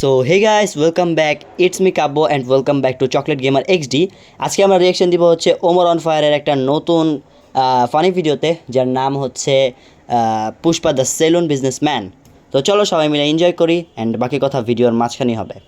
So hey guys, welcome back. It's me Kavya and welcome back to chocolate gamer XD. আজকে আমরা reaction দিব হচ্ছে Omar on ফায়ারের একটা নতুন ফানি ভিডিওতে, যার নাম হচ্ছে পুষ্পা দ্য সেলুন বিজনেসম্যান। তো চলো সবাই মিলে এনজয় করি, অ্যান্ড বাকি কথা ভিডিওর মাঝখানেই হবে।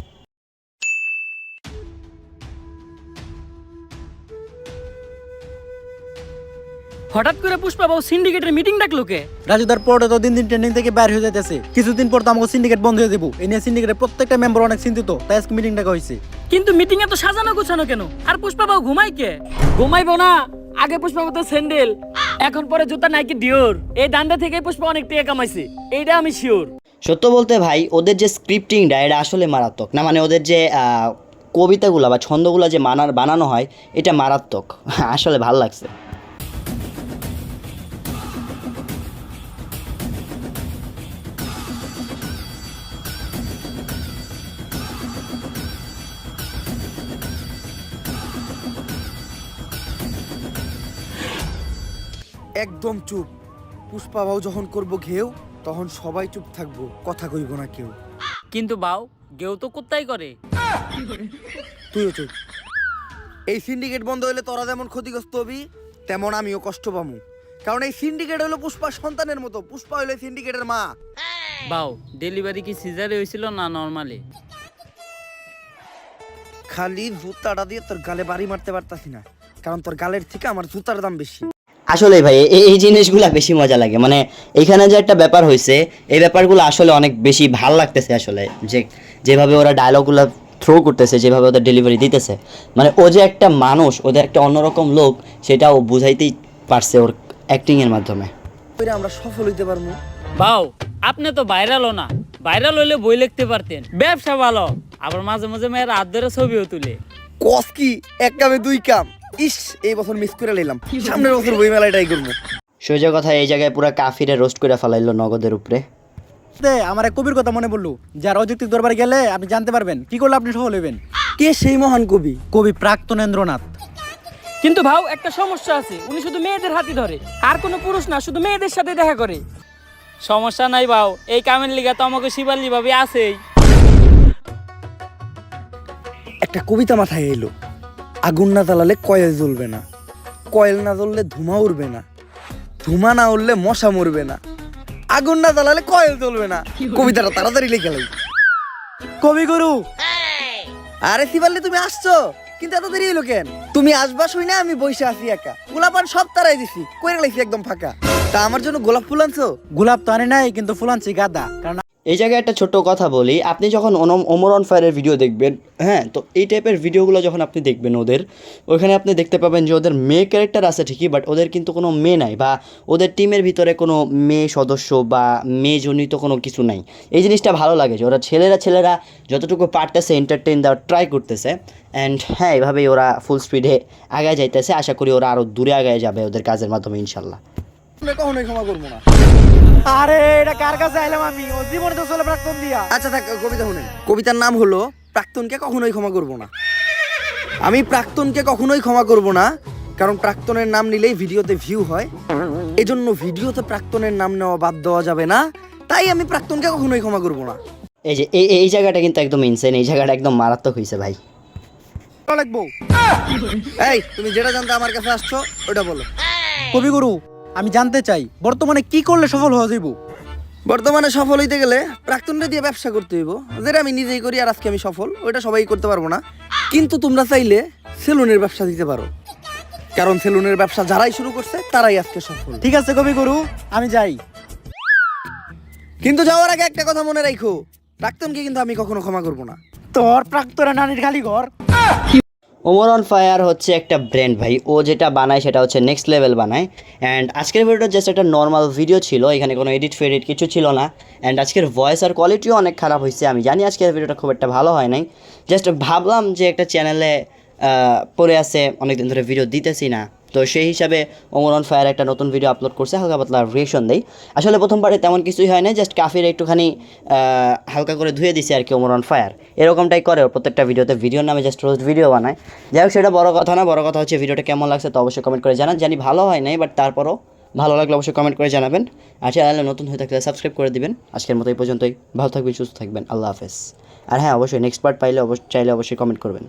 হঠাৎ করে পুষ্পা বাবু সিন্ডিকেটের মিটিং ডাকলো কে? রাজুদার পরে তো দিন দিন ট্রেন্ডিং থেকে বাইর হয়ে যাইতেছে। কিছুদিন পর তো আমাকে সিন্ডিকেট বন্ধ হয়ে দেবো। এই নিয়ে সিন্ডিকেটের প্রত্যেকটা মেম্বার অনেক চিন্তিত, তাই আজকে মিটিং ডাকা হয়েছে। কিন্তু মিটিং এ তো সাজানো গোছানো কেন? আর পুষ্পা বাবু ঘুমাই কে? ঘুমাইবো না। আগে পুষ্পা বাবু তো স্যান্ডেল, এখন পরে জুতা নাইকি ডিওর। এই দান্ডা থেকে পুষ্পা অনেক টাকা কামাইছে, এইটা আমি শিওর। সত্য বলতে ভাই, ওদের যে স্ক্রিপ্টিংটা এটা আসলে মারাত্মক না, মানে ওদের যে কবিতাগুলো বা ছন্দগুলো যে বানানো হয় এটা মারাত্মক। আসলে ভাল লাগছে। একদম চুপ। পুষ্পা বাবু যখন করব ঘেউ, তখন সবাই চুপ থাকবো, কথা কইব না কেউ। কিন্তু বাউ গেও তো কুত্তাই করে। তুইও চুপ। এই সিন্ডিকেট বন্ধ হইলে তোরা যেমন ক্ষতিগ্রস্ত হবি, তেমন আমিও কষ্ট পামু। কারণ এই সিন্ডিকেট হলো পুষ্পার সন্তানের মতো। পুষ্পা হইলো সিন্ডিকেটের মা। বাউ ডেলিভারি কি সিজারে হয়েছিল না নরমালি? খালি জুতাটা দিয়ে তোর গালে বাড়ি মারতে পারতাছি না, কারণ তোর গালের থেকে আমার জুতার দাম বেশি। আসলে ভাই এই জিনিসগুলো বেশি মজা লাগে, মানে এখানে যে একটা ব্যাপার হয়েছে, এই ব্যাপারগুলো আসলে অনেক বেশি ভাল লাগতেছে। আসলে যেভাবে ওরা ডায়লগুলো থ্রো করতেছে, যেভাবে ওদের ডেলিভারি দিতেছে, মানে ও যে একটা মানুষ, ওদের একটা অন্যরকম লোক, সেটা ও বুঝাইতেই পারছে ওর অ্যাক্টিংয়ের মাধ্যমে। আমরা সফল হইতে পারবো। বাউ আপনি তো ভাইরালও না, ভাইরাল হইলে বই লিখতে পারতেন। ব্যবসা ভালো, আবার মাঝে মাঝে মেয়ের হাত ধরে ছবিও তুলে। কস কি এক কামে দুই কাম। ইস, এই বছর মিস করে নিলাম, সামনের বছর বই মেলায় ট্রাই করবো। সোজা কথা, এই জায়গায় পুরো কাফিরে রোস্ট করে ফেলাইলো নগদের উপরে। আমার এক কবির কথা মনে পড়লো, যার অযৌক্তিক দরবারে গেলে আপনি জানতে পারবেন কি করলে আপনি সফল হবেন। কে সেই মহান কবি? কবি প্রাক্তনেন্দ্রনাথ। কিন্তু ভাও একটা সমস্যা আছে, উনি শুধু মেয়েদের হাতই ধরে, আর কোনো পুরুষ না, শুধু মেয়েদের সাথে দেখা করে। সমস্যা নাই ভাও, এই কামের লিগা তো আমাকে শিবালি ভাবি আছেই। একটা কবিতা মাথায় এলো, আগুন না জ্বালালে কয়েল জ্বলবে না, কয়েল না জ্বললে ধুমা উড়বে না, ধুমা না উড়লে মশা মরবে না, আগুন না জ্বালালে কয়েল জ্বলবে না। কবিতাটা তাড়াতাড়ি লিখে লাই। কবিগুরু, আরে শিবাল্লি তুমি আসছো, কিন্তু এত দেরি হলো কেন? তুমি আসবা শুই না, আমি বসে আছি একা। গোলাপান সব তারাই দিছি, কইরা লাইছি একদম ফাঁকা। তা আমার জন্য গোলাপ ফুল আনছো? গোলাপ তো আনে নাই, কিন্তু ফুল আনছি গাঁদা। কারণ এই জায়গায় একটা ছোট্ট কথা বলি, আপনি যখন ওমর অন ফায়ারের ভিডিও দেখবেন, হ্যাঁ, তো এই টাইপের ভিডিওগুলো যখন আপনি দেখবেন ওদের, ওইখানে আপনি দেখতে পাবেন যে ওদের মেয়ে ক্যারেক্টার আছে ঠিকই, বাট ওদের কিন্তু কোনো মেয়ে নাই, বা ওদের টিমের ভিতরে কোনো মেয়ে সদস্য বা মেয়েজনিত কোনো কিছু নাই। এই জিনিসটা ভালো লাগে যে ওরা ছেলেরা যতটুকু পারতেছে এন্টারটেইন দেওয়ার ট্রাই করতেছে। অ্যান্ড হ্যাঁ, এভাবেই ওরা ফুল স্পিডে আগায় যাইতেছে। আশা করি ওরা আরও দূরে আগায় যাবে ওদের কাজের মাধ্যমে, ইনশাল্লাহ। আমি কখনোই ক্ষমা করবো না। আরে এটা কার কাছে আইলাম আমি? ও জীবনে তো চলে প্রাক্তন দিয়া। আচ্ছা থাক, কবিতা শুনেন। কবিতার নাম হলো প্রাক্তনকে কখনোই ক্ষমা করব না। আমি প্রাক্তনকে কখনোই ক্ষমা করব না, কারণ প্রাক্তনের নাম নিলেই ভিডিওতে ভিউ হয়। এজন্য ভিডিওতে প্রাক্তনের নাম নেওয়া বাদ দেওয়া যাবে না, তাই আমি প্রাক্তনকে কখনোই ক্ষমা করব না। এই যে এই জায়গাটা কিন্তু একদম ইনসেন, এই জায়গাটা একদম মারাত্মক হয়েছে ভাই। লাগবো। এই তুমি যেটা জানতে আমার কাছে আসছো ওটা বলো। কবিগুরু, আমি জানতে চাই বর্তমানে কি করলে সফল হওয়া যাইব? বর্তমানে সফল হইতে গেলে প্রাক্তনটা দিয়ে ব্যবসা করতে হইব, যেটা আমি নিজেই করি আর আজকে আমি সফল। ওইটা সবাই করতে পারবো না, কিন্তু তোমরা চাইলে সেলুনের ব্যবসা দিতে পারো, কারণ সেলুনের ব্যবসা যারাই শুরু করছে তারাই আজকে সফল। ঠিক আছে কবিগুরু, আমি যাই। কিন্তু যাওয়ার আগে একটা কথা মনে রাখো, প্রাক্তনকে কিন্তু আমি কখনো ক্ষমা করবো না। তোর প্রাক্তনের নানির খালি ঘর। ওমর অন ফায়ার হচ্ছে একটা ব্র্যান্ড ভাই, ও যেটা বানায় সেটা হচ্ছে নেক্সট লেভেল বানায়। অ্যান্ড আজকের ভিডিওটা জাস্ট একটা নর্মাল ভিডিও ছিল, এখানে কোনো এডিট ফেডিট কিছু ছিল না। অ্যান্ড আজকের ভয়েস আর কোয়ালিটিও অনেক খারাপ হয়েছে, আমি জানি আজকের ভিডিওটা খুব একটা ভালো হয় নাই। জাস্ট ভাবলাম যে একটা চ্যানেলে পড়ে আছে, অনেকদিন ধরে ভিডিও দিতেছি না, তো সেই হিসাবে ওমর অন ফায়ার একটা নতুন ভিডিও আপলোড করছে, হালকা পাতলা রিয়েকশন দেই। আসলে প্রথমবারে তেমন কিছুই হয় না, জাস্ট কাফির একটুখানি হালকা করে ধুয়ে দিছে আর কি। ওমর অন ফায়ার এরকমটাই করে, প্রত্যেকটা ভিডিওতে ভিডিওর নামে জাস্ট রোস্ট ভিডিও বানায়। যাই হোক, সেটা বড় কথা না, বড় কথা হচ্ছে ভিডিওটা কেমন লাগছে তো অবশ্যই কমেন্ট করে জানান। জানি ভালো হয় নাই, বাট তারপরও ভালো লাগলে অবশ্যই কমেন্ট করে জানাবেন। আর চ্যানেলে নতুন হয়ে থাকলে সাবস্ক্রাইব করে দিবেন। আজকের মতো এই পর্যন্তই, ভালো থাকবেন, সুস্থ থাকবেন, আল্লাহ হাফেজ। আর হ্যাঁ, অবশ্যই নেক্সট পার্ট চাইলে অবশ্যই কমেন্ট করবেন।